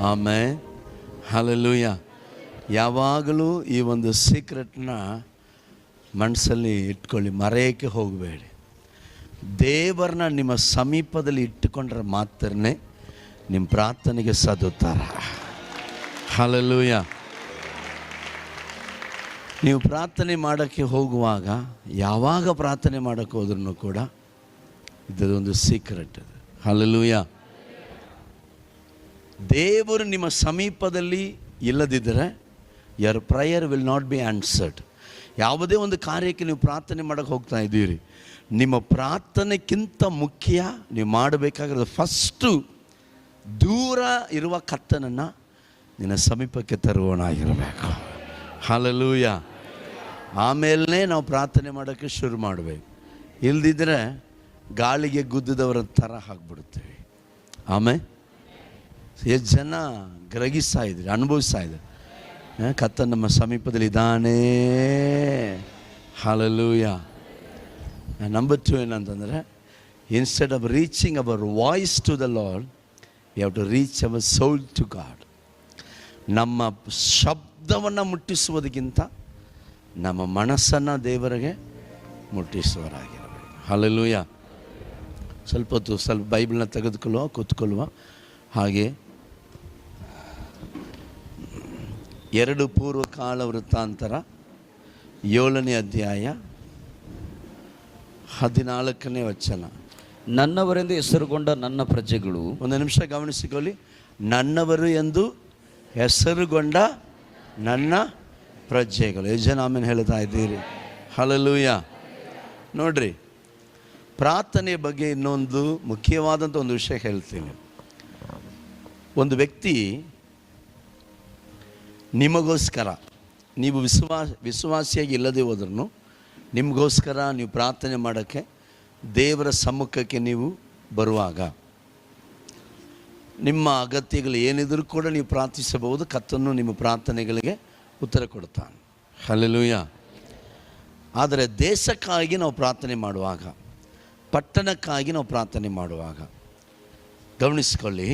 Amen, hallelujah. ಯಾವಾಗಲೂ ಈ ಒಂದು ಸೀಕ್ರೆಟ್ನ ಮನಸ್ಸಲ್ಲಿ ಇಟ್ಕೊಳ್ಳಿ, ಮರೆಯೋಕ್ಕೆ ಹೋಗಬೇಡಿ. ದೇವರನ್ನ ನಿಮ್ಮ ಸಮೀಪದಲ್ಲಿ ಇಟ್ಟುಕೊಂಡ್ರೆ ಮಾತ್ರನೇ ನಿಮ್ಮ ಪ್ರಾರ್ಥನೆಗೆ ಸದುತ್ತರ. ಹಲ್ಲೆಲೂಯಾ. ನೀವು ಪ್ರಾರ್ಥನೆ ಮಾಡೋಕ್ಕೆ ಹೋಗುವಾಗ, ಯಾವಾಗ ಪ್ರಾರ್ಥನೆ ಮಾಡೋಕ್ಕೆ ಹೋದ್ರೂ ಕೂಡ ಇದೊಂದು ಸೀಕ್ರೆಟ್ ಅದು. ಹಲ್ಲೆಲೂಯಾ. ದೇವರು ನಿಮ್ಮ ಸಮೀಪದಲ್ಲಿ ಇಲ್ಲದಿದ್ದರೆ your prayer will not be answered. ಯಾವುದೇ ಒಂದು ಕಾರ್ಯಕ್ಕೆ ನೀವು ಪ್ರಾರ್ಥನೆ ಮಾಡೋಕ್ಕೆ ಹೋಗ್ತಾ ಇದ್ದೀರಿ, ನಿಮ್ಮ ಪ್ರಾರ್ಥನೆಗಿಂತ ಮುಖ್ಯ ನೀವು ಮಾಡಬೇಕಾಗಿರೋದು ಫಸ್ಟು ದೂರ ಇರುವ ಕರ್ತನನ್ನು ನಿನ್ನ ಸಮೀಪಕ್ಕೆ ತರುವವನಾಗಿರಬೇಕು. ಹಲ್ಲೆಲೂಯಾ. ಆಮೇಲೆ ನಾವು ಪ್ರಾರ್ಥನೆ ಮಾಡೋಕ್ಕೆ ಶುರು ಮಾಡಬೇಕು. ಇಲ್ದಿದ್ದರೆ ಗಾಳಿಗೆ ಗುದ್ದಿದವರ ಥರ ಆಗಿಬಿಡ್ತೀವಿ. ಆಮೇಲೆ ಎಷ್ಟು ಜನ ಗ್ರಹಿಸ್ತಾ ಇದ್ರಿ, ಅನುಭವಿಸ್ತಾ ಇದ್ರಿ, ಕರ್ತನ ನಮ್ಮ ಸಮೀಪದಲ್ಲಿ ಇದ್ದಾನೆ. ಹಲ್ಲೆಲೂಯಾ. ನಂಬರ್ 2 ಏನಂತಂದರೆ, instead of reaching our voice to the Lord, you have to reach our soul to God. ನಮ್ಮ ಶಬ್ದವನ್ನು ಮುಟ್ಟಿಸುವುದಕ್ಕಿಂತ ನಮ್ಮ ಮನಸ್ಸನ್ನು ದೇವರಿಗೆ ಮುಟ್ಟಿಸುವರಾಗಿರಬೇಕು. ಹಲ್ಲೆಲೂಯಾ. ಸ್ವಲ್ಪ ಹೊತ್ತು ಸ್ವಲ್ಪ ಬೈಬಲ್ನ ತೆಗೆದುಕೊಳ್ಳುವ, ಕೂತ್ಕೊಳ್ಳುವ. ಹಾಗೆ 2 ಪೂರ್ವಕಾಲ ವೃತ್ತಾಂತರ 7ನೇ ಅಧ್ಯಾಯ 14ನೇ ವಚನ. ನನ್ನವರೆಂದು ಹೆಸರುಗೊಂಡ ನನ್ನ ಪ್ರಜೆಗಳು, ಒಂದು ನಿಮಿಷ ಗಮನಿಸಿಕೊಳ್ಳಿ. ನನ್ನವರು ಎಂದು ಹೆಸರುಗೊಂಡ ನನ್ನ ಪ್ರಜೆಗಳು. ಎಷ್ಟು ಜನ ಆಮೇಲೆ ಹೇಳ್ತಾ ಇದ್ದೀರಿ? ಹಲ್ಲೆಲೂಯಾ. ನೋಡ್ರಿ, ಪ್ರಾರ್ಥನೆ ಬಗ್ಗೆ ಇನ್ನೊಂದು ಮುಖ್ಯವಾದಂಥ ಒಂದು ವಿಷಯ ಹೇಳ್ತೀನಿ. ಒಂದು ವ್ಯಕ್ತಿ ನಿಮಗೋಸ್ಕರ, ನೀವು ವಿಶ್ವಾಸಿಯಾಗಿ ಇಲ್ಲದೆ ಹೋದ್ರೂ ನಿಮಗೋಸ್ಕರ ನೀವು ಪ್ರಾರ್ಥನೆ ಮಾಡೋಕ್ಕೆ ದೇವರ ಸಮ್ಮುಖಕ್ಕೆ ನೀವು ಬರುವಾಗ, ನಿಮ್ಮ ಅಗತ್ಯಗಳು ಏನಿದ್ರೂ ಕೂಡ ನೀವು ಪ್ರಾರ್ಥಿಸಬಹುದು. ಕರ್ತನು ನಿಮ್ಮ ಪ್ರಾರ್ಥನೆಗಳಿಗೆ ಉತ್ತರ ಕೊಡ್ತಾನೆ. ಹಲ್ಲೆಲೂಯಾ. ಆದರೆ ದೇಶಕ್ಕಾಗಿ ನಾವು ಪ್ರಾರ್ಥನೆ ಮಾಡುವಾಗ, ಪಟ್ಟಣಕ್ಕಾಗಿ ನಾವು ಪ್ರಾರ್ಥನೆ ಮಾಡುವಾಗ ಗಮನಿಸ್ಕೊಳ್ಳಿ,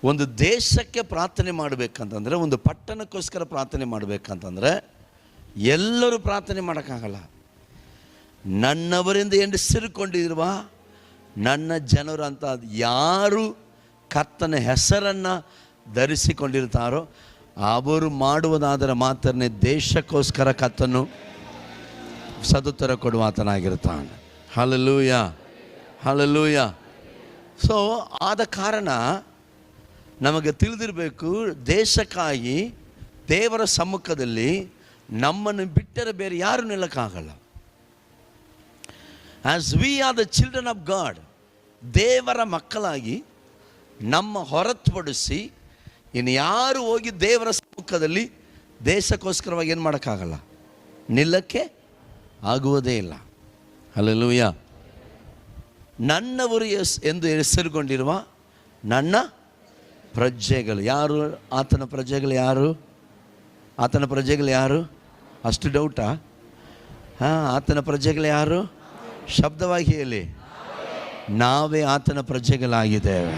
ಒಂದು ದೇಶಕ್ಕೆ ಪ್ರಾರ್ಥನೆ ಮಾಡಬೇಕಂತಂದರೆ, ಒಂದು ಪಟ್ಟಣಕ್ಕೋಸ್ಕರ ಪ್ರಾರ್ಥನೆ ಮಾಡಬೇಕಂತಂದರೆ ಎಲ್ಲರೂ ಪ್ರಾರ್ಥನೆ ಮಾಡೋಕ್ಕಾಗಲ್ಲ. ನನ್ನವರಿಂದ ಹೆಸರುಕೊಂಡಿರುವ ನನ್ನ ಜನರು ಅಂತ ಯಾರು ಕರ್ತನ ಹೆಸರನ್ನು ಧರಿಸಿಕೊಂಡಿರ್ತಾರೋ ಅವರು ಮಾಡುವುದಾದರೆ ಮಾತ್ರನೇ ದೇಶಕ್ಕೋಸ್ಕರ ಕರ್ತನು ಸದುತ್ತರ ಕೊಡುವ ಆತನಾಗಿರ್ತಾನೆ. Hallelujah, hallelujah. ಸೊ ಆದ ಕಾರಣ ನಮಗೆ ತಿಳಿದಿರಬೇಕು, ದೇಶಕ್ಕಾಗಿ ದೇವರ ಸಮ್ಮುಖದಲ್ಲಿ ನಮ್ಮನ್ನು ಬಿಟ್ಟರೆ ಬೇರೆ ಯಾರು ನಿಲ್ಲಕ್ಕಾಗಲ್ಲ. As we are the children of God, ದೇವರ ಮಕ್ಕಳಾಗಿ ನಮ್ಮ ಹೊರತುಪಡಿಸಿ ಇನ್ನು ಯಾರು ಹೋಗಿ ದೇವರ ಸಮ್ಮುಖದಲ್ಲಿ ದೇಶಕ್ಕೋಸ್ಕರವಾಗಿ ಏನು ಮಾಡೋಕ್ಕಾಗಲ್ಲ, ನಿಲ್ಲಕ್ಕೆ ಆಗುವುದೇ ಇಲ್ಲ. ಹಲ್ಲೆಲೂಯಾ. ನನ್ನವರು ಎಂದು ಹೆಸರುಗೊಂಡಿರುವ ನನ್ನ ಪ್ರಜೆಗಳು ಯಾರು? ಆತನ ಪ್ರಜೆಗಳು ಯಾರು? ಆತನ ಪ್ರಜೆಗಳು ಯಾರು? ಅಷ್ಟು ಡೌಟಾ? ಆತನ ಪ್ರಜೆಗಳು ಯಾರು? ಶಬ್ದವಾಗಿ ಹೇಳಿ. ನಾವೇ ಆತನ ಪ್ರಜೆಗಳಾಗಿದ್ದೇವೆ.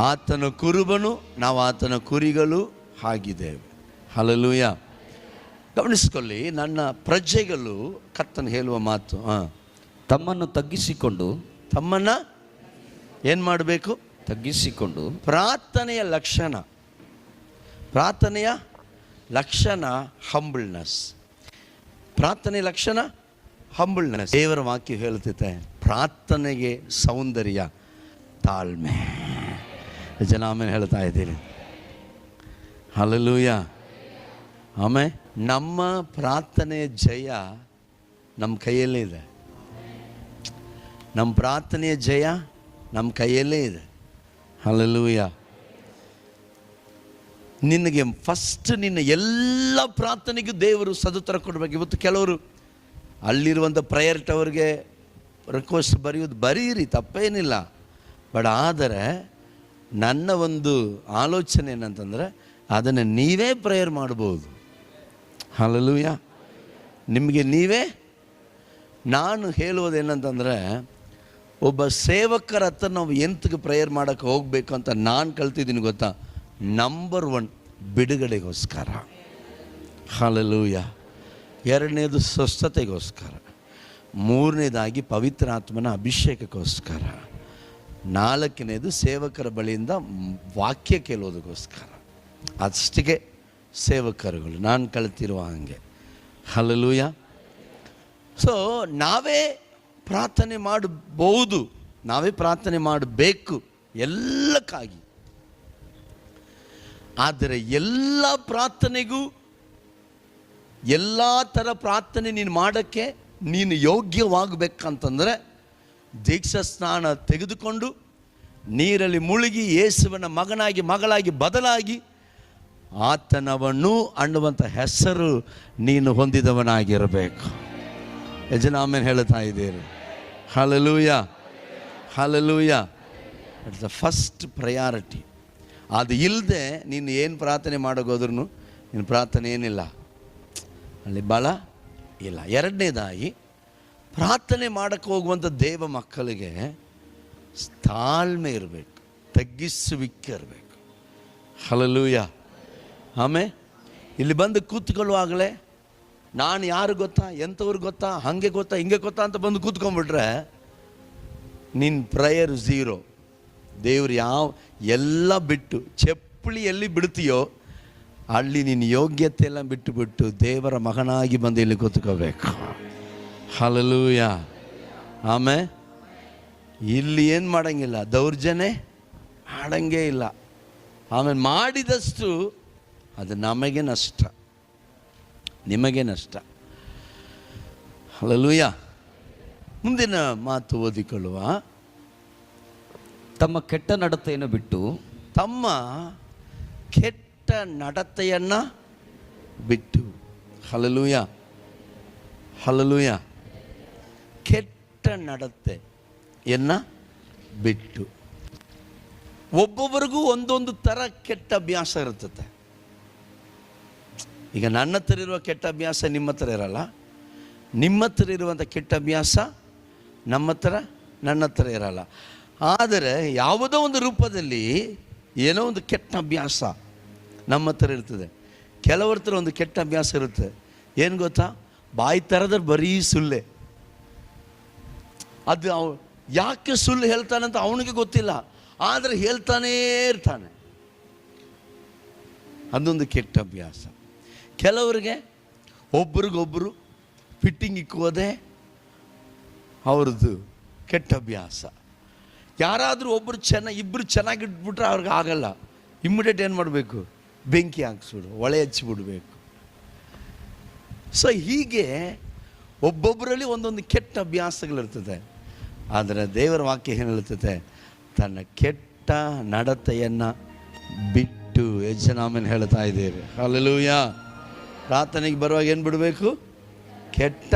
ಆತನ ಕುರುಬನು, ನಾವು ಆತನ ಕುರಿಗಳು ಆಗಿದ್ದೇವೆ. ಹಲ್ಲೆಲೂಯಾ. ಗಮನಿಸ್ಕೊಳ್ಳಿ, ನನ್ನ ಪ್ರಜೆಗಳು ಕರ್ತನು ಹೇಳುವ ಮಾತು, ತಮ್ಮನ್ನು ತಗ್ಗಿಸಿಕೊಂಡು, ತಮ್ಮನ್ನು ಏನು ಮಾಡಬೇಕು? ತಗ್ಗಿಸಿಕೊಂಡು. ಪ್ರಾರ್ಥನೆಯ ಲಕ್ಷಣ, ಪ್ರಾರ್ಥನೆಯ ಲಕ್ಷಣ ಹಂಬಲ್ನೆಸ್. ಪ್ರಾರ್ಥನೆಯ ಲಕ್ಷಣ ಹಂಬಲ್ನೆಸ್. ದೇವರ ವಾಕ್ಯ ಹೇಳುತ್ತೆ, ಪ್ರಾರ್ಥನೆಗೆ ಸೌಂದರ್ಯ ತಾಳ್ಮೆ. ಜನ ಆಮೇಲೆ ಹೇಳ್ತಾ ಇದ್ದೀರಿ. ಹಲ್ಲೆಲೂಯಾ. ಆಮೇಲೆ ನಮ್ಮ ಪ್ರಾರ್ಥನೆಯ ಜಯ ನಮ್ಮ ಕೈಯಲ್ಲೇ ಇದೆ. ನಮ್ಮ ಪ್ರಾರ್ಥನೆಯ ಜಯ ನಮ್ಮ ಕೈಯಲ್ಲೇ ಇದೆ. ಹಲ್ಲೆಲೂಯಾ. ನಿನಗೆ ಫಸ್ಟ್ ನಿನ್ನ ಎಲ್ಲ ಪ್ರಾರ್ಥನೆಗೂ ದೇವರು ಸದುತ್ತರ ಕೊಡಬೇಕು. ಇವತ್ತು ಕೆಲವರು ಅಲ್ಲಿರುವಂಥ ಪ್ರೇಯರ್ ಟವರ್ಗೆ ರಿಕ್ವೆಸ್ಟ್ ಬರೀರಿ, ತಪ್ಪೇನಿಲ್ಲ. ಬಟ್ ಆದರೆ ನನ್ನ ಒಂದು ಆಲೋಚನೆ ಏನಂತಂದರೆ, ಅದನ್ನು ನೀವೇ ಪ್ರೇಯರ್ ಮಾಡ್ಬೋದು. ಹಲ್ಲೆಲೂಯಾ. ನಿಮಗೆ ನೀವೇ. ನಾನು ಹೇಳುವುದೇನಂತಂದರೆ, ಒಬ್ಬ ಸೇವಕರ ಹತ್ರ ನಾವು ಎಂತಕ್ಕೆ ಪ್ರೇಯರ್ ಮಾಡೋಕ್ಕೆ ಹೋಗಬೇಕು ಅಂತ ನಾನು ಕಲ್ತಿದ್ದೀನಿ ಗೊತ್ತಾ? ನಂಬರ್ 1 ಬಿಡುಗಡೆಗೋಸ್ಕರ, ಹಲ್ಲೆಲೂಯಾ. ಎರಡನೇದು ಸ್ವಸ್ಥತೆಗೋಸ್ಕರ, ಮೂರನೇದಾಗಿ ಪವಿತ್ರಾತ್ಮನ ಅಭಿಷೇಕಕ್ಕೋಸ್ಕರ, ನಾಲ್ಕನೇದು ಸೇವಕರ ಬಳಿಯಿಂದ ವಾಕ್ಯ ಕೇಳೋದಕ್ಕೋಸ್ಕರ. ಅಷ್ಟಿಗೆ ಸೇವಕರುಗಳು ನಾನು ಕಲಿತಿರುವ ಹಾಗೆ, ಹಲ್ಲೆಲೂಯಾ. ಸೊ ನಾವೇ ಪ್ರಾರ್ಥನೆ ಮಾಡಬಹುದು, ನಾವೇ ಪ್ರಾರ್ಥನೆ ಮಾಡಬೇಕು ಎಲ್ಲಕ್ಕಾಗಿ. ಆದರೆ ಎಲ್ಲ ಪ್ರಾರ್ಥನೆಗೂ, ಎಲ್ಲ ಥರ ಪ್ರಾರ್ಥನೆ ನೀನು ಮಾಡೋಕ್ಕೆ ನೀನು ಯೋಗ್ಯವಾಗಬೇಕಂತಂದರೆ ದೀಕ್ಷಾ ಸ್ನಾನ ತೆಗೆದುಕೊಂಡು ನೀರಲ್ಲಿ ಮುಳುಗಿ ಯೇಸುವಿನ ಮಗನಾಗಿ ಮಗಳಾಗಿ ಬದಲಾಗಿ ಆತನವನು ಅನ್ನುವಂಥ ಹೆಸರು ನೀನು ಹೊಂದಿದವನಾಗಿರಬೇಕು. ಯಜನಾಮೇನ್ ಹೇಳ್ತಾ ಇದ್ದೀರಿ. Hallelujah, hallelujah. It's the first priority. ಅದು ಇಲ್ಲದೆ ನೀನು ಏನು ಪ್ರಾರ್ಥನೆ ಮಾಡೋಗೋದ್ರೂ ನಿನ್ನ ಪ್ರಾರ್ಥನೆ ಏನಿಲ್ಲ, ಅಲ್ಲಿ ಬಲ ಇಲ್ಲ. ಎರಡನೇದಾಗಿ ಪ್ರಾರ್ಥನೆ ಮಾಡೋಕ್ಕೆ ಹೋಗುವಂಥ ದೇವ ಮಕ್ಕಳಿಗೆ ತಾಳ್ಮೆ ಇರಬೇಕು, ತಗ್ಗಿಸುವಿಕೆ ಇರಬೇಕು. ಹಲ್ಲೆಲೂಯಾ. ಆಮೇಲೆ ಇಲ್ಲಿ ಬಂದು ಕೂತ್ಕೊಳ್ಳುವಾಗಲೇ ನಾನು ಯಾರು ಗೊತ್ತಾ, ಎಂಥವ್ರು ಗೊತ್ತಾ, ಹಾಗೆ ಗೊತ್ತಾ, ಹಿಂಗೆ ಗೊತ್ತಾ ಅಂತ ಬಂದು ಕೂತ್ಕೊಂಡ್ಬಿಟ್ರೆ ನಿನ್ನ ಪ್ರೇಯರ್ ಝೀರೋ. ದೇವ್ರು ಎಲ್ಲ ಬಿಟ್ಟು ಚಪ್ಪಲಿ ಎಲ್ಲಿ ಬಿಡ್ತೀಯೋ ಅಲ್ಲಿ ನಿನ್ನ ಯೋಗ್ಯತೆ ಎಲ್ಲ ಬಿಟ್ಟು ದೇವರ ಮಗನಾಗಿ ಬಂದು ಇಲ್ಲಿ ಕೂತ್ಕೋಬೇಕು. ಹಲ್ಲೆಲೂಯಾ. ಆಮೇಲೆ ಇಲ್ಲಿ ಏನು ಮಾಡೋಂಗಿಲ್ಲ, ದೌರ್ಜನ್ಯ ಮಾಡಂಗೇ ಇಲ್ಲ. ಆಮೇಲೆ ಮಾಡಿದಷ್ಟು ಅದು ನಮಗೆ ನಷ್ಟ, ನಿಮಗೆ ನಷ್ಟ. ಹಲ್ಲೆಲೂಯಾ. ಮುಂದಿನ ಮಾತು ಓದಿಕೊಳ್ಳುವ. ತಮ್ಮ ಕೆಟ್ಟ ನಡತೆಯನ್ನು ಬಿಟ್ಟು, ತಮ್ಮ ಕೆಟ್ಟ ನಡತೆಯನ್ನು ಬಿಟ್ಟು. Hallelujah, hallelujah. ಕೆಟ್ಟ ನಡತೆಯನ್ನು ಬಿಟ್ಟು. ಒಬ್ಬೊಬ್ಬರಿಗೂ ಒಂದೊಂದು ಥರ ಕೆಟ್ಟ ಅಭ್ಯಾಸ ಇರ್ತದೆ. ಈಗ ನನ್ನ ಹತ್ರ ಇರುವ ಕೆಟ್ಟ ಅಭ್ಯಾಸ ನಿಮ್ಮ ಹತ್ರ ಇರಲ್ಲ, ನಿಮ್ಮ ಹತ್ರ ಇರುವಂಥ ಕೆಟ್ಟ ಅಭ್ಯಾಸ ನನ್ನ ಹತ್ರ ಇರಲ್ಲ. ಆದರೆ ಯಾವುದೋ ಒಂದು ರೂಪದಲ್ಲಿ ಏನೋ ಒಂದು ಕೆಟ್ಟ ಅಭ್ಯಾಸ ನಮ್ಮ ಹತ್ರ ಇರ್ತದೆ. ಕೆಲವ್ರ ಹತ್ರ ಒಂದು ಕೆಟ್ಟ ಅಭ್ಯಾಸ ಇರುತ್ತೆ. ಏನು ಗೊತ್ತಾ, ಬಾಯಿ ಥರದ್ರೆ ಬರೀ ಸುಳ್ಳೆ. ಅದು ಯಾಕೆ ಸುಳ್ಳು ಹೇಳ್ತಾನಂತ ಅವನಿಗೆ ಗೊತ್ತಿಲ್ಲ, ಆದರೆ ಹೇಳ್ತಾನೇ ಇರ್ತಾನೆ. ಅದೊಂದು ಕೆಟ್ಟ ಅಭ್ಯಾಸ. ಕೆಲವರಿಗೆ ಒಬ್ರಿಗೊಬ್ಬರು ಫಿಟ್ಟಿಂಗ್ ಇಕ್ಕೋದೆ ಅವ್ರದ್ದು ಕೆಟ್ಟ ಅಭ್ಯಾಸ. ಯಾರಾದರೂ ಇಬ್ಬರು ಚೆನ್ನಾಗಿಟ್ಬಿಟ್ರೆ ಅವ್ರಿಗೆ ಆಗಲ್ಲ, ಇಮ್ಮಿಡಿಯೇಟ್ ಏನು ಮಾಡಬೇಕು, ಬೆಂಕಿ ಹಾಕ್ಸ್ಬಿಡು, ಒಳೆ ಹಚ್ಚಿಬಿಡ್ಬೇಕು. ಸೊ ಹೀಗೆ ಒಬ್ಬೊಬ್ಬರಲ್ಲಿ ಒಂದೊಂದು ಕೆಟ್ಟ ಅಭ್ಯಾಸಗಳಿರ್ತದೆ. ಆದರೆ ದೇವರ ವಾಕ್ಯ ಏನು ಹೇಳ್ತದೆ, ತನ್ನ ಕೆಟ್ಟ ನಡತೆಯನ್ನು ಬಿಟ್ಟು. ಯಜನಾಮನ್ ಹೇಳ್ತಾ ಇದ್ದೀರಿ. ಹಲ್ಲೆಲೂಯಾ. ಪ್ರಾರ್ಥನೆಗೆ ಬರುವಾಗ ಏನು ಬಿಡಬೇಕು, ಕೆಟ್ಟ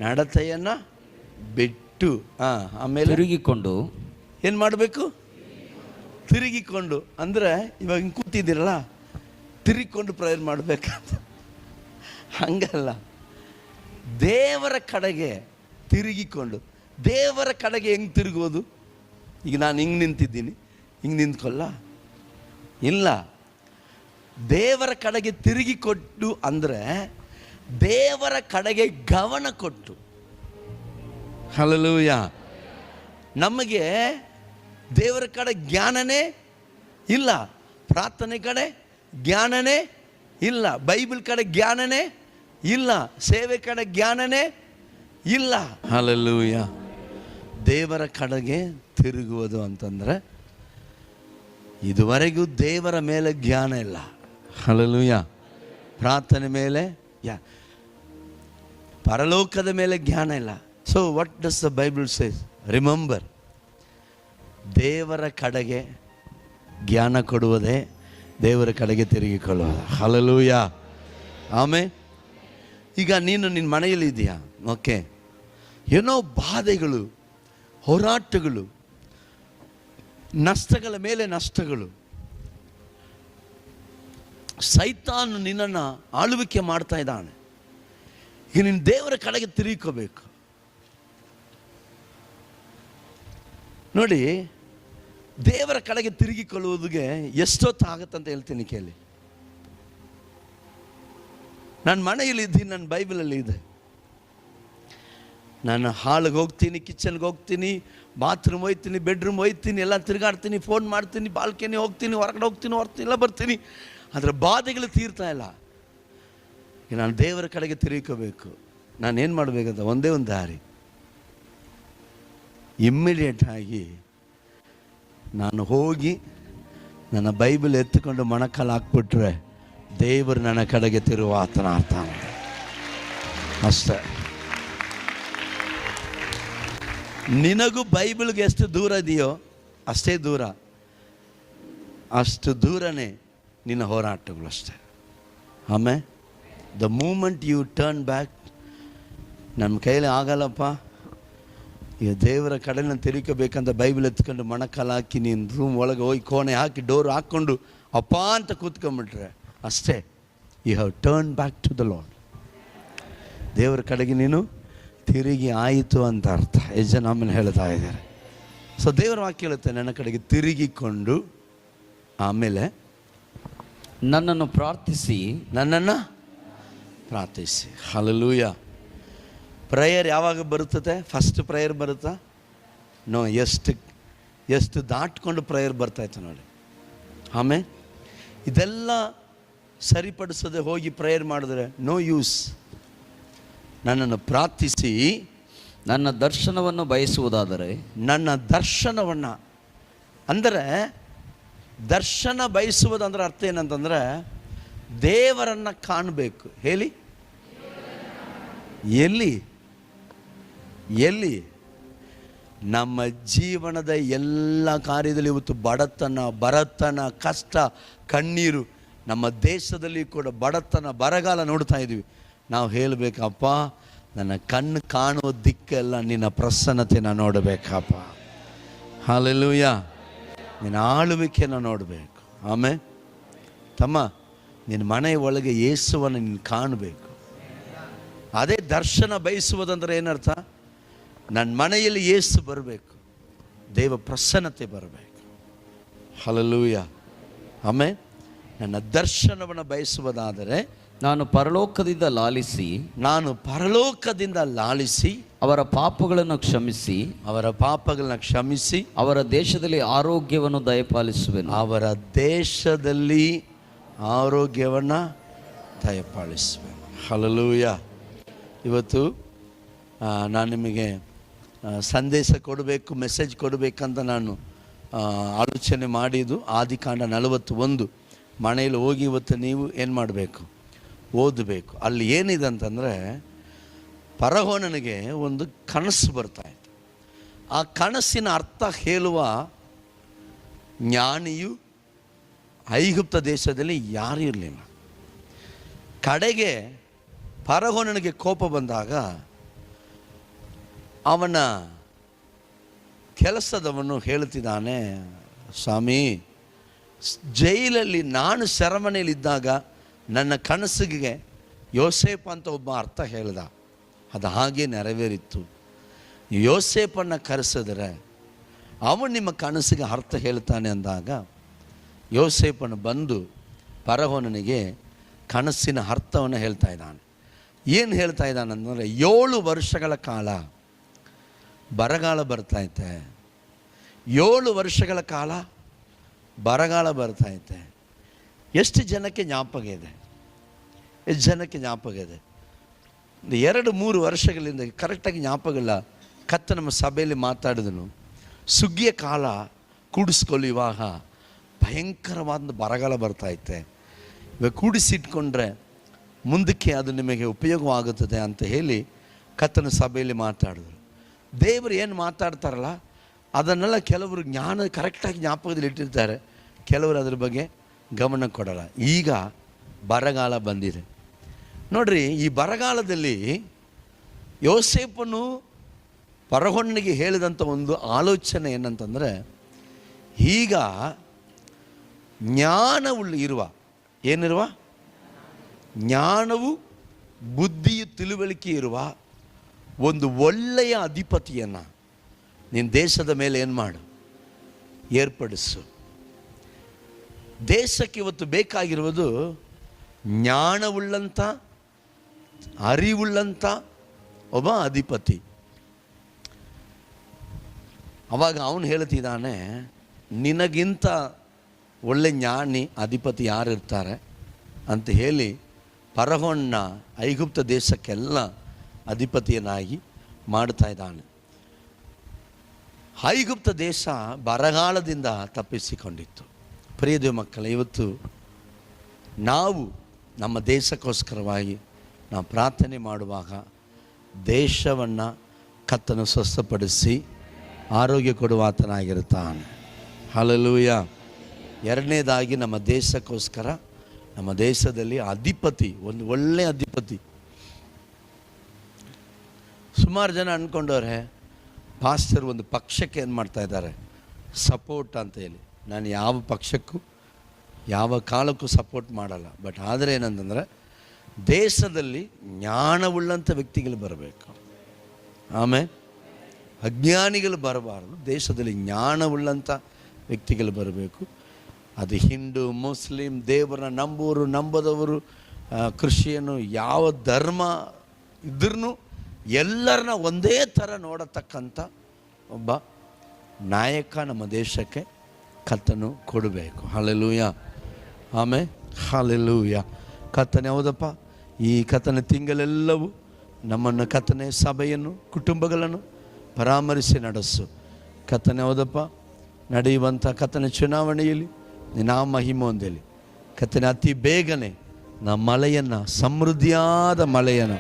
ನಡತೆಯನ್ನು ಬಿಟ್ಟು. ಆಮೇಲೆ ತಿರುಗಿಕೊಂಡು ಏನು ಮಾಡಬೇಕು, ತಿರುಗಿಕೊಂಡು. ಅಂದರೆ ಇವಾಗ ಹಿಂಗೆ ಕೂತಿದ್ದೀರಲ್ಲ, ತಿರುಗಿಕೊಂಡು ಪ್ರೇಯರ್ ಮಾಡಬೇಕಂತ ಹಂಗಲ್ಲ, ದೇವರ ಕಡೆಗೆ ತಿರುಗಿಕೊಂಡು. ದೇವರ ಕಡೆಗೆ ಹೆಂಗೆ ತಿರುಗೋದು? ಈಗ ನಾನು ಹಿಂಗೆ ನಿಂತಿದ್ದೀನಿ, ಹಿಂಗೆ ನಿಂತ್ಕೊಳ್ಳ ಇಲ್ಲ. ದೇವರ ಕಡೆಗೆ ತಿರುಗಿಕೊಟ್ಟು ಅಂದರೆ ದೇವರ ಕಡೆಗೆ ಗಮನ ಕೊಟ್ಟು. ಹಲ್ಲೆಲೂಯಾ. ನಮಗೆ ದೇವರ ಕಡೆ ಜ್ಞಾನನೇ ಇಲ್ಲ, ಪ್ರಾರ್ಥನೆ ಕಡೆ ಜ್ಞಾನನೇ ಇಲ್ಲ, ಬೈಬಲ್ ಕಡೆ ಜ್ಞಾನನೇ ಇಲ್ಲ, ಸೇವೆ ಕಡೆ ಜ್ಞಾನನೇ ಇಲ್ಲ. ಹಲ್ಲೆಲೂಯಾ. ದೇವರ ಕಡೆಗೆ ತಿರುಗುವುದು ಅಂತಂದರೆ ಇದುವರೆಗೂ ದೇವರ ಮೇಲೆ ಜ್ಞಾನ ಇಲ್ಲ. ಹಲ್ಲೆಲೂಯಾ. ಪ್ರಾರ್ಥನೆ ಮೇಲೆ, ಪರಲೋಕದ ಮೇಲೆ ಜ್ಞಾನ ಇಲ್ಲ. So what does the Bible says? Remember, ದೇವರ ಕಡೆಗೆ ಜ್ಞಾನ ಕೊಡುವುದೇ ದೇವರ ಕಡೆಗೆ ತಿರುಗಿಕೊಳ್ಳುವುದು. ಹಲ್ಲೆಲೂಯಾ. ಆಮೇಲೆ ಈಗ ನೀನು ನಿನ್ನ ಮನೆಯಲ್ಲಿ ಇದೆಯಾ, ಓಕೆ, ಏನೋ ಬಾಧೆಗಳು, ಹೋರಾಟಗಳು, ನಷ್ಟಗಳ ಮೇಲೆ ನಷ್ಟಗಳು, ಸೈತಾನು ನಿನ್ನನ್ನು ಆಳ್ವಿಕೆ ಮಾಡ್ತಾ ಇದ್ದಾನೆ. ಈಗ ನೀನು ದೇವರ ಕಡೆಗೆ ತಿರುಗಿಕೋಬೇಕು. ನೋಡಿ, ದೇವರ ಕಡೆಗೆ ತಿರುಗಿಕೊಳ್ಳುವುದಕ್ಕೆ ಎಷ್ಟೊತ್ತಾಗತ್ತಂತ ಹೇಳ್ತೀನಿ ಕೇಳಿ. ನಾನು ಮನೆಯಲ್ಲಿ ಇದ್ದೀನಿ, ನನ್ನ ಬೈಬಲಲ್ಲಿ ಇದೆ. ನಾನು ಹಾಲ್ಗೆ ಹೋಗ್ತೀನಿ, ಕಿಚನ್ಗೆ ಹೋಗ್ತೀನಿ, ಬಾತ್ರೂಮ್ ಹೋಗ್ತೀನಿ, ಬೆಡ್ರೂಮ್ ಹೋಗ್ತೀನಿ, ಎಲ್ಲ ತಿರುಗಾಡ್ತೀನಿ, ಫೋನ್ ಮಾಡ್ತೀನಿ, ಬಾಲ್ಕನಿ ಹೋಗ್ತೀನಿ, ಹೊರಗಡೆ ಹೋಗ್ತೀನಿ, ಎಲ್ಲ ಬರ್ತೀನಿ. ಅದರ ಬಾಧೆಗಳು ತೀರ್ತಾ ಇಲ್ಲ. ನಾನು ದೇವರ ಕಡೆಗೆ ತಿರುಗಿಕೋಬೇಕು. ನಾನೇನು ಮಾಡಬೇಕಂತ ಒಂದೇ ಒಂದು ದಾರಿ, ಇಮ್ಮಿಡಿಯೇಟಾಗಿ ನಾನು ಹೋಗಿ ನನ್ನ ಬೈಬಲ್ ಎತ್ತುಕೊಂಡು ಮೊಣಕಾಲು ಹಾಕ್ಬಿಟ್ರೆ ದೇವರು ನನ್ನ ಕಡೆಗೆ ತಿರುವ ಆತನ ಅರ್ಥ ಅಷ್ಟೇ. ನಿನಗೂ ಬೈಬಲ್ಗೆ ಎಷ್ಟು ದೂರ ಇದೆಯೋ ಅಷ್ಟೇ ದೂರ, ಅಷ್ಟು ದೂರನೇ ನಿನ್ನ ಹೋರಾಟಗಳು ಅಷ್ಟೇ. ಆಮೇಲೆ the moment you turn back, ನಮ್ಮ ಕೈಯಲ್ಲಿ ಆಗಲ್ಲಪ್ಪ, ಈಗ ದೇವರ ಕಡೆ ನಾನು ತಿರುಗಬೇಕಂತ ಬೈಬಲ್ ಎತ್ಕೊಂಡು ಮೊಣಕಾಲು ಹಾಕಿ ನೀನು ರೂಮ್ ಒಳಗೆ ಹೋಗಿ ಕೋಣೆ ಹಾಕಿ ಡೋರ್ ಹಾಕ್ಕೊಂಡು ಅಪ್ಪ ಅಂತ ಕೂತ್ಕೊಂಡ್ಬಿಟ್ರೆ ಅಷ್ಟೇ, you have turn back to the Lord. ದೇವರ ಕಡೆಗೆ ನೀನು ತಿರುಗಿ ಆಯಿತು ಅಂತ ಅರ್ಥ. ಎಷ್ಟು ಜನ ಆಮೇಲೆ ಹೇಳ್ತಾ ಇದ್ದಾರೆ. ಸೊ ದೇವರ ವಾಕ್ಯ ಹೇಳುತ್ತೆ, ನನ್ನ ಕಡೆಗೆ ತಿರುಗಿಕೊಂಡು ಆಮೇಲೆ ನನ್ನನ್ನು ಪ್ರಾರ್ಥಿಸಿ. ಹಲ್ಲೆಲೂಯ. ಪ್ರೇಯರ್ ಯಾವಾಗ ಬರುತ್ತದೆ? ಫಸ್ಟ್ ಪ್ರೇಯರ್ ಬರುತ್ತಾ? ನೋ, ಎಷ್ಟು ದಾಟ್ಕೊಂಡು ಪ್ರೇಯರ್ ಬರ್ತಾಯಿತ್ತು ನೋಡಿ. ಆಮೇಲೆ ಇದೆಲ್ಲ ಸರಿಪಡಿಸದೆ ಹೋಗಿ ಪ್ರೇಯರ್ ಮಾಡಿದ್ರೆ ನೋ ಯೂಸ್. ನನ್ನನ್ನು ಪ್ರಾರ್ಥಿಸಿ, ನನ್ನ ದರ್ಶನವನ್ನು ಬಯಸುವುದಾದರೆ, ನನ್ನ ದರ್ಶನವನ್ನು ಅಂದರೆ ದರ್ಶನ ಬಯಸುವುದಂದ್ರೆ ಅರ್ಥ ಏನಂತಂದರೆ ದೇವರನ್ನು ಕಾಣಬೇಕು. ಹೇಳಿ, ಎಲ್ಲಿ ನಮ್ಮ ಜೀವನದ ಎಲ್ಲ ಕಾರ್ಯದಲ್ಲಿ ಇವತ್ತು ಬಡತನ, ಕಷ್ಟ, ಕಣ್ಣೀರು, ನಮ್ಮ ದೇಶದಲ್ಲಿ ಕೂಡ ಬಡತನ, ಬರಗಾಲ ನೋಡ್ತಾ ಇದ್ದೀವಿ. ನಾವು ಹೇಳಬೇಕಪ್ಪ, ನನ್ನ ಕಣ್ಣು ಕಾಣುವ ದಿಕ್ಕೆಲ್ಲ ನಿನ್ನ ಪ್ರಸನ್ನತೆನ ನೋಡಬೇಕಪ್ಪ. ಹಲ್ಲೆಲೂಯ. ನಿನ್ನ ಆಳುವಿಕೆನ ನೋಡಬೇಕು. ಆಮೇಲೆ ತಮ್ಮ, ನಿನ್ನ ಮನೆಯ ಒಳಗೆ ಯೇಸುವನ್ನು ನೀನು ಕಾಣಬೇಕು. ಅದೇ ದರ್ಶನ ಬಯಸುವುದಂದ್ರೆ ಏನರ್ಥ? ನನ್ನ ಮನೆಯಲ್ಲಿ ಯೇಸು ಬರಬೇಕು, ದೇವ ಪ್ರಸನ್ನತೆ ಬರಬೇಕು. ಹಲ್ಲೆಲೂಯ. ಆಮೇಲೆ ನನ್ನ ದರ್ಶನವನ್ನು ಬಯಸುವುದಾದರೆ ನಾನು ಪರಲೋಕದಿಂದ ಲಾಲಿಸಿ ಅವರ ಪಾಪಗಳನ್ನು ಕ್ಷಮಿಸಿ ಅವರ ದೇಶದಲ್ಲಿ ಆರೋಗ್ಯವನ್ನು ದಯಪಾಲಿಸುವೆನು. ಅವರ ದೇಶದಲ್ಲಿ ಆರೋಗ್ಯವನ್ನು ದಯಪಾಲಿಸುವೆನು. ಹಲ್ಲೆಲೂಯ. ಇವತ್ತು ನಾನು ನಿಮಗೆ ಸಂದೇಶ ಕೊಡಬೇಕು, ಮೆಸೇಜ್ ಕೊಡಬೇಕಂತ ನಾನು ಆಲೋಚನೆ ಮಾಡಿದ್ದು. ಆದಿಕಾಂಡ 41 ಮನೆಯಲ್ಲಿ ಹೋಗಿ ಇವತ್ತು ನೀವು ಏನು ಮಾಡಬೇಕು? ಓದಬೇಕು. ಅಲ್ಲಿ ಏನಿದೆ ಅಂತಂದರೆ, ಫರೋಹನಿಗೆ ಒಂದು ಕನಸು ಬರ್ತಾಯಿತ್ತು. ಆ ಕನಸಿನ ಅರ್ಥ ಹೇಳುವ ಜ್ಞಾನಿಯು ಐಗುಪ್ತ ದೇಶದಲ್ಲಿ ಯಾರೂ ಇರಲಿಲ್ಲ. ಕಡೆಗೆ ಫರೋಹನಿಗೆ ಕೋಪ ಬಂದಾಗ ಅವನ ಕೆಲಸದವನು ಹೇಳ್ತಿದ್ದಾನೆ, ಸ್ವಾಮಿ, ಜೈಲಲ್ಲಿ ನಾನು ಸೆರೆಮನೆಯಲ್ಲಿದ್ದಾಗ ನನ್ನ ಕನಸಿಗೆ ಯೋಸೇಫ ಅಂತ ಒಬ್ಬ ಅರ್ಥ ಹೇಳ್ದ, ಅದು ಹಾಗೆ ನೆರವೇರಿತ್ತು. ಯೋಸೇಫನ್ನು ಕರೆಸಿದ್ರೆ ಅವನು ನಿಮ್ಮ ಕನಸಿಗೆ ಅರ್ಥ ಹೇಳ್ತಾನೆ ಅಂದಾಗ ಯೋಸೇಫನು ಬಂದು ಫರೋಹನಿಗೆ ಕನಸಿನ ಅರ್ಥವನ್ನು ಹೇಳ್ತಾ ಇದ್ದಾನೆ. ಏನು ಹೇಳ್ತಾ ಇದ್ದಾನೆ ಅಂದರೆ, 7 ವರ್ಷಗಳ ಕಾಲ ಬರಗಾಲ ಬರ್ತಾಯಿತೆ. 7 ವರ್ಷಗಳ ಕಾಲ ಬರಗಾಲ ಬರ್ತಾಯಿತೆ. ಎಷ್ಟು ಜನಕ್ಕೆ ಜ್ಞಾಪಕ ಇದೆ? 2-3 ವರ್ಷಗಳಿಂದ ಕರೆಕ್ಟಾಗಿ ಜ್ಞಾಪಕ ಇಲ್ಲ. ನಮ್ಮ ಸಭೆಯಲ್ಲಿ ಮಾತಾಡಿದನು, ಸುಗ್ಗಿಯ ಕಾಲ ಕೂಡಿಸ್ಕೊಳ್ಳಿ, ಇವಾಗ ಭಯಂಕರವಾದ ಬರಗಾಲ ಬರ್ತಾಯಿತೆ, ಇವಾಗ ಕೂಡಿಸಿಟ್ಕೊಂಡ್ರೆ ಮುಂದಕ್ಕೆ ಅದು ನಿಮಗೆ ಉಪಯೋಗವಾಗುತ್ತದೆ ಅಂತ ಹೇಳಿ ಕರ್ತನ ಸಭೆಯಲ್ಲಿ ಮಾತಾಡಿದ್ರು. ದೇವರು ಏನು ಮಾತಾಡ್ತಾರಲ್ಲ ಅದನ್ನೆಲ್ಲ ಕೆಲವರು ಕರೆಕ್ಟಾಗಿ ಜ್ಞಾಪಕದಲ್ಲಿ ಇಟ್ಟಿರ್ತಾರೆ, ಕೆಲವರು ಅದ್ರ ಬಗ್ಗೆ ಗಮನ ಕೊಡಲ್ಲ. ಈಗ ಬರಗಾಲ ಬಂದಿದೆ ನೋಡ್ರಿ. ಈ ಬರಗಾಲದಲ್ಲಿ ಯೋಸೇಫನು ಫರೋಹನಿಗೆ ಹೇಳಿದಂಥ ಒಂದು ಆಲೋಚನೆ ಏನಂತಂದರೆ, ಈಗ ಜ್ಞಾನವು ಬುದ್ಧಿಯು ತಿಳುವಳಿಕೆ ಇರುವ ಒಂದು ಒಳ್ಳೆಯ ಅಧಿಪತಿಯನ್ನು ನಿನ್ನ ದೇಶದ ಮೇಲೆ ಏನು ಮಾಡು, ಏರ್ಪಡಿಸು. ದೇಶಕ್ಕೆ ಇವತ್ತು ಬೇಕಾಗಿರುವುದು ಜ್ಞಾನವುಳ್ಳಂಥ, ಅರಿವುಳ್ಳಂಥ ಒಬ್ಬ ಅಧಿಪತಿ. ಅವಾಗ ಅವನು ಹೇಳ್ತಿದ್ದಾನೆ, ನಿನಗಿಂತ ಒಳ್ಳೆ ಜ್ಞಾನಿ ಅಧಿಪತಿ ಯಾರಿರ್ತಾರೆ ಅಂತ ಹೇಳಿ ಫರೋಹನ ಐಗುಪ್ತ ದೇಶಕ್ಕೆಲ್ಲ ಅಧಿಪತಿಯನ್ನಾಗಿ ಮಾಡ್ತಾ ಇದ್ದಾನೆ. ಐಗುಪ್ತ ದೇಶ ಬರಗಾಲದಿಂದ ತಪ್ಪಿಸಿಕೊಂಡಿತ್ತು. ಪ್ರಿಯ ದೇವ ಮಕ್ಕಳೇ, ಇವತ್ತು ನಾವು ನಮ್ಮ ದೇಶಕ್ಕೋಸ್ಕರವಾಗಿ ನಾವು ಪ್ರಾರ್ಥನೆ ಮಾಡುವಾಗ ದೇಶವನ್ನು ಕರ್ತನು ಸ್ವಸ್ಥಪಡಿಸಿ ಆರೋಗ್ಯ ಕೊಡುವಾತನಾಗಿರುತ್ತಾನೆ. ಹಲ್ಲೆಲೂಯಾ. ಎರಡನೇದಾಗಿ ನಮ್ಮ ದೇಶಕ್ಕೋಸ್ಕರ, ನಮ್ಮ ದೇಶದಲ್ಲಿ ಅಧಿಪತಿ, ಒಂದು ಒಳ್ಳೆಯ ಅಧಿಪತಿ. ಸುಮಾರು ಜನ ಅಂದ್ಕೊಂಡವ್ರೆ ಪಾಸ್ಟರ್ ಒಂದು ಪಕ್ಷಕ್ಕೆ ಏನು ಮಾಡ್ತಾ ಇದ್ದಾರೆ, ಸಪೋರ್ಟ್ ಅಂತ ಹೇಳಿ. ನಾನು ಯಾವ ಪಕ್ಷಕ್ಕೂ ಯಾವ ಕಾಲಕ್ಕೂ ಸಪೋರ್ಟ್ ಮಾಡಲ್ಲ. ಬಟ್ ಆದರೆ ಏನಂತಂದರೆ, ದೇಶದಲ್ಲಿ ಜ್ಞಾನವುಳ್ಳಂಥ ವ್ಯಕ್ತಿಗಳು ಬರಬೇಕು. ಆಮೇಲೆ ಅಜ್ಞಾನಿಗಳು ಬರಬಾರದು. ದೇಶದಲ್ಲಿ ಜ್ಞಾನವುಳ್ಳಂಥ ವ್ಯಕ್ತಿಗಳು ಬರಬೇಕು. ಅದು ಹಿಂದೂ, ಮುಸ್ಲಿಂ, ದೇವರನ್ನ ನಂಬುವರು, ನಂಬದವರು, ಕ್ರಿಶ್ಚಿಯನು, ಯಾವ ಧರ್ಮ ಇದ್ರೂ ಎಲ್ಲರನ್ನ ಒಂದೇ ಥರ ನೋಡತಕ್ಕಂಥ ಒಬ್ಬ ನಾಯಕ ನಮ್ಮ ದೇಶಕ್ಕೆ ಕರ್ತನು ಕೊಡಬೇಕು. ಹಲ್ಲೆಲೂಯಾ. ಆಮೇಲೆ ಹಲ್ಲೆಲೂಯಾ. ಕರ್ತನೆ, ಹೌದಪ್ಪ, ಈ ಕರ್ತನ ತಿಂಗಳೆಲ್ಲವೂ ನಮ್ಮನ್ನು, ಕರ್ತನೆ, ಸಭೆಯನ್ನು, ಕುಟುಂಬಗಳನ್ನು ಪರಾಮರಿಸಿ ನಡೆಸು. ಕರ್ತನೆ, ಹೌದಪ್ಪ, ನಡೆಯುವಂಥ ಕರ್ತನ ಚುನಾವಣೆಯಲ್ಲಿ ನಿನ್ನ ಮಹಿಮೆ ಹೊಂದಲಿ. ಕರ್ತನೆ, ಅತಿ ಬೇಗನೆ ನಮ್ಮ ಮಳೆಯನ್ನು, ಸಮೃದ್ಧಿಯಾದ ಮಳೆಯನ್ನು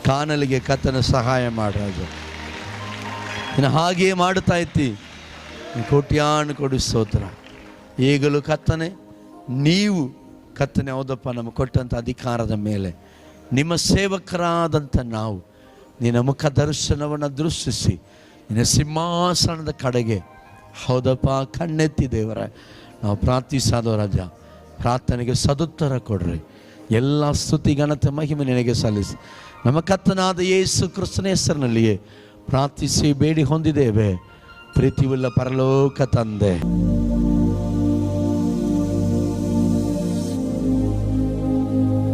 ಕಾಣಲಿಗೆ ಕರ್ತನ ಸಹಾಯ ಮಾಡರಾಜ. ಇನ್ನು ಹಾಗೆಯೇ ಮಾಡುತ್ತಾ ಇತ್ತಿ, ಕೋಟ್ಯಾನು ಕೋಟಿ ಸ್ತೋತ್ರ. ಈಗಲೂ ಕರ್ತನೆ, ನೀವು ಕರ್ತನೆ, ಹೌದಪ್ಪ, ನಮಗೆ ಕೊಟ್ಟಂಥ ಅಧಿಕಾರದ ಮೇಲೆ ನಿಮ್ಮ ಸೇವಕರಾದಂಥ ನಾವು ನಿನ್ನ ಮುಖ ದರ್ಶನವನ್ನು ದೃಷ್ಟಿಸಿ ನಿನ್ನ ಸಿಂಹಾಸನದ ಕಡೆಗೆ, ಹೌದಪ್ಪ, ಕಣ್ಣೆತ್ತಿ ದೇವರ ನಾವು ಪ್ರಾರ್ಥಿಸೋದು ರಾಜ. ಪ್ರಾರ್ಥನೆಗೆ ಸದುತ್ತರ ಕೊಡ್ರಿ. ಎಲ್ಲ ಸ್ತುತಿ, ಘನತೆ, ಮಹಿಮೆ ನಿನಗೆ ಸಲ್ಲಿಸಿ ನಮ್ಮ ಕರ್ತನಾದ ಯೇಸು ಕ್ರಿಸ್ತನ ಹೆಸರಿನಲ್ಲಿಯೇ ಪ್ರಾರ್ಥಿಸಿ ಬೇಡಿ ಹೊಂದಿದ್ದೇವೆ ಪ್ರೀತಿಯುಳ್ಳ ಪರಲೋಕ ತಂದೆ.